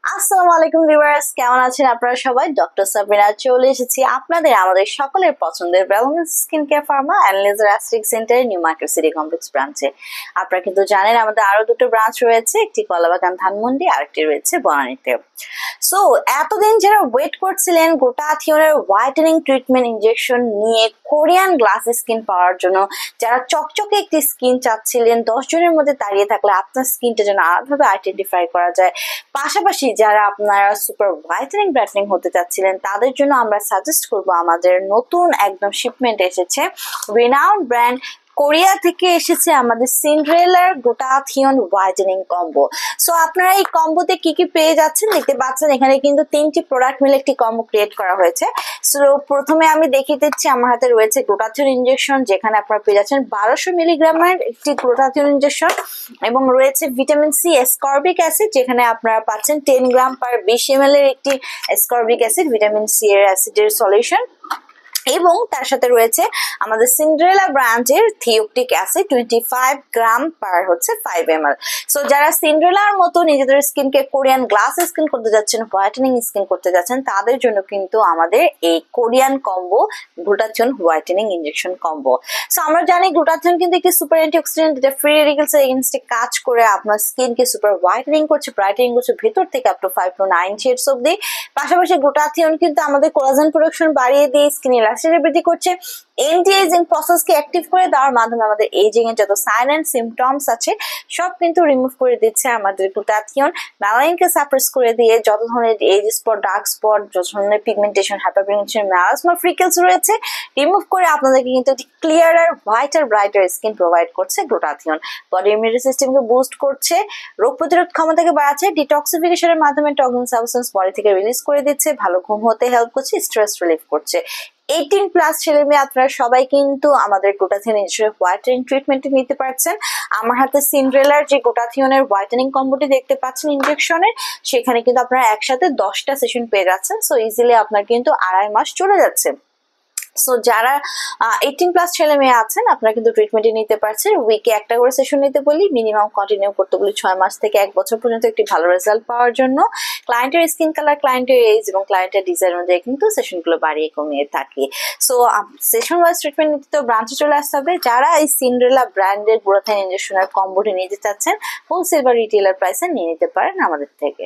আসসালামু আলাইকুম ভিউয়ার্স, কেমন আছেন আপনারা সবাই? ডক্টর সাবরিনা চলে এসেছি আপনাদের আমাদের সকলের পছন্দের Wellness Skin Care Pharma and Laser Aesthetic সেন্টারের নিউ মার্কেট সিটি কমপ্লেক্স ব্রাঞ্চে। আপনারা কিন্তু জানেন আমাদের আরো দুটো ব্রাঞ্চ রয়েছে, একটি কলাবাগান ধানমন্ডি আর একটি রয়েছে বনানীতে। সো এতদিন যারা ওয়েট করছিলেন গ্লুটাথিওনের হোয়াইটেনিং ট্রিটমেন্ট ইনজেকশন নিয়ে কোরিয়ান গ্লাস স্কিন পাওয়ার জন্য, যারা চকচকে একটি স্কিন চাচ্ছিলেন 10 জনের মধ্যে দাঁড়িয়ে থাকলে আপনার স্কিনটা যেন আলাদাভাবে আইডেন্টিফাই করা যায়, পাশাপাশি যারা আপনারা সুপার হোয়াইটেনিং ব্রাইটনিং হতে চাচ্ছিলেন তাদের জন্য আমরা সাজেস্ট করব আমাদের নতুন একদম শিপমেন্ট এসেছে রিনাউন্ড ব্র্যান্ড কোরিয়া থেকে এসেছে আমাদের সিন্ড্রেলার গ্লুটাথিয়ন হোয়াইটেনিং কম্বো। সো আপনারা এই কম্বোতে কি কি পেয়ে যাচ্ছেন দেখতে পাচ্ছেন, এখানে কিন্তু 3টি প্রোডাক্ট মিলে একটি কম্বো ক্রিয়েট করা হয়েছে। সো প্রথমে আমি দেখিয়ে দিচ্ছি, আমার হাতে রয়েছে গ্লুটাথিয়ন ইনজেকশন, যেখানে আপনারা পেয়ে যাচ্ছেন 1200 মিলিগ্রামের একটি গ্লুটাথিয়ন ইনজেকশন, এবং রয়েছে ভিটামিন সি এসকর্বিক অ্যাসিড, যেখানে আপনারা পাচ্ছেন 10 গ্রাম পার 20 ml এর একটি এসকর্বিক অ্যাসিড, ভিটামিন সি এর অ্যাসিডের সলিউশন, এবং তার সাথে রয়েছে আমাদের সিন্ড্রেলা ব্র্যান্ডের থিওকটিক অ্যাসিড 25 গ্রাম পার 5 ml। সো যারা সিন্ড্রেলার মতো নিজেদের স্কিনকে কোরিয়ান গ্লাস স্কিন করতে যাচ্ছেন, হোয়াইটেনিং স্কিন করতে যাচ্ছেন, তাদের জন্য কিন্তু আমাদের এই Korean combo glutathione whitening injection combo. So আমরা জানি গ্লুটাথিয়ন কিন্তু একটি সুপার অ্যান্টিঅক্সিডেন্ট, যেটা ফ্রি রেডিকেলস এর এগেইনস্টে কাজ করে আপনার স্কিনকে সুপার হোয়াইটেনিং করছে, ব্রাইটেনিং করছে ভেতর থেকে আপ টু 5 to 9 শেডস অবধি। পাশাপাশি গ্লুটাথিয়ন কিন্তু আমাদের কোলাজেন প্রোডাকশন বাড়িয়ে দিয়ে স্কিন ইলাস্টিসিটি বৃদ্ধি করছে, এন্টি এজিং প্রসেসকে অ্যাক্টিভ করে দেওয়ার মাধ্যমে আমাদের এজিং এর যত সাইন এন্ড সিমটমস আছে সব কিন্তু রিমুভ করে দিচ্ছে আমাদের গ্লুটাথিয়ন। মেলানিনকে সাপ্রেস করে দিয়ে যত ধরনের এজ স্পট, ডার্ক স্পট, যত ধরনের পিগমেন্টেশন, হাইপারপিগমেন্টেশন, মেলাসমা ফ্রিকেলস রয়েছে রিমুভ করে আপনাদেরকে কিন্তু একটি ক্লিয়ারার, হোয়াইটার, ব্রাইটার স্কিন প্রোভাইড করছে গ্লুটাথিয়ন। বডি ইমিউনিটি সিস্টেমকে বুস্ট করছে, রোগ প্রতিরোধ ক্ষমতাকে বাড়াচ্ছে, ডিটক্সিফিকেশনের মাধ্যমে টক্সিন সাবস্টেন্স বডি থেকে রিলিজ করে দিচ্ছে, ভালো ঘুম হতে হেল্প করছে, স্ট্রেস রিলিফ করছে। 18+ ছেলে মেয়ে আপনারা সবাই কিন্তু আমাদের গ্লুটাথিয়ন ইনজেকশন হোয়াইটেনিং ট্রিটমেন্ট নিতে পারছেন। আমার হাতে সিন্ড্রেলার যে গ্লুটাথিয়নের হোয়াইটেনিং কম্বোটি দেখতে পাচ্ছেন ইনজেকশনের, সেখানে কিন্তু আপনারা একসাথে 10টা সেশন পেয়ে যাচ্ছেন। সো ইজিলি আপনার কিন্তু 2.5 মাস চলে যাচ্ছে। সো যারা 18+ ছেলে মেয়ে আছেন আপনারা কিন্তু ট্রিটমেন্টে নিতে পারছেন। উইকে একটা করে সেশন নিতে বলি, মিনিমাম কন্টিনিউ করতে বলি 6 মাস থেকে 1 বছর পর্যন্ত একটি ভালো রেজাল্ট পাওয়ার জন্য। ক্লায়েন্টের স্কিন কালার, ক্লায়েন্টের এজ এবং ক্লায়েন্টের ডিজাইন অনুযায়ী কিন্তু সেশনগুলো বাড়িয়ে কমিয়ে থাকি। সো সেশন ওয়াইজ ট্রিটমেন্ট নিতে তো ব্রাঞ্চে চলে আসতে হবে। যারা এই সিন্ড্রেলা ব্র্যান্ডের গ্লুটাথিয়ন ইনজেকশনের কম্বোটি নিতে চাচ্ছেন, হোলসেল বা রিটেলার প্রাইসে নিয়ে নিতে পারেন আমাদের থেকে।